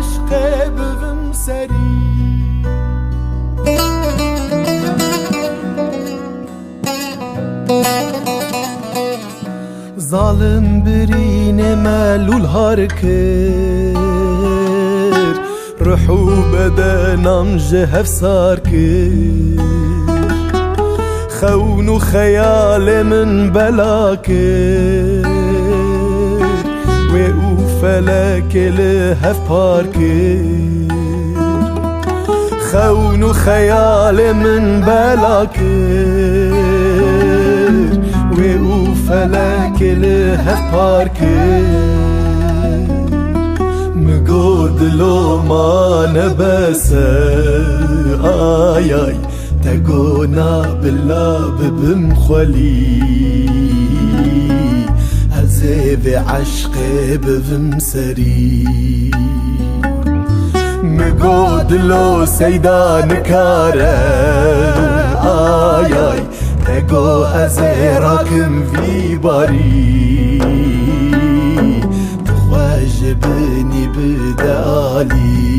عشق بوم سری ظالم برین ملول هار کرد روح و بدنم جهف سار کرد خون و خیال من بلا کرد و او فلک لهف پار کرد خون و خیال من بلا کرد و او فلک لهف پار کرد مگو دلو ما نبسه آی آی تگونا بلا ببم خلی هزیب عشق ببم سری مگو دلو سیدان کاره آی آی تگو از راکم وی باری تخواج بنی بدالی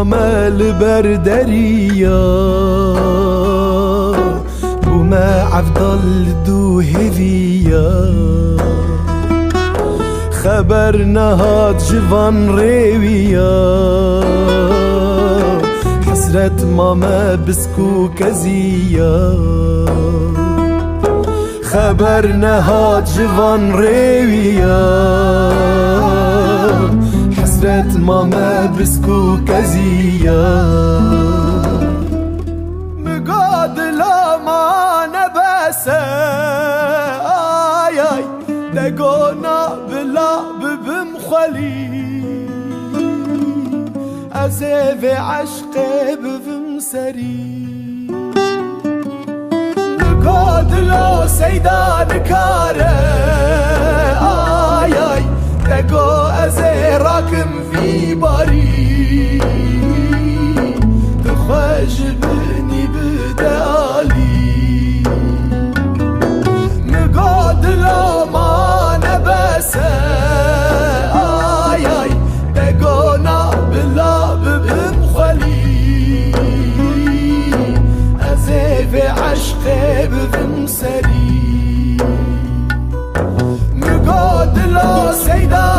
مال بردريا وما عفضل دو هفيا خبر نهاد جوان ريويا حسرت ماما بسكو كزيا خبر نهاد جوان ريويا حسرت ماما بسكو كزيا مقاد لا ما نبسه آي آي دقونا بلا ببم خلي أزيف عشق ببم سري مقاد لا سيدان كاره آي آي تگو از راکم وی باری تخواج بنی بدالی مگاد لا ما نبسه آی آی تگو نا بلا ببم خلی از عشق ببم سری مگاد لا سیدان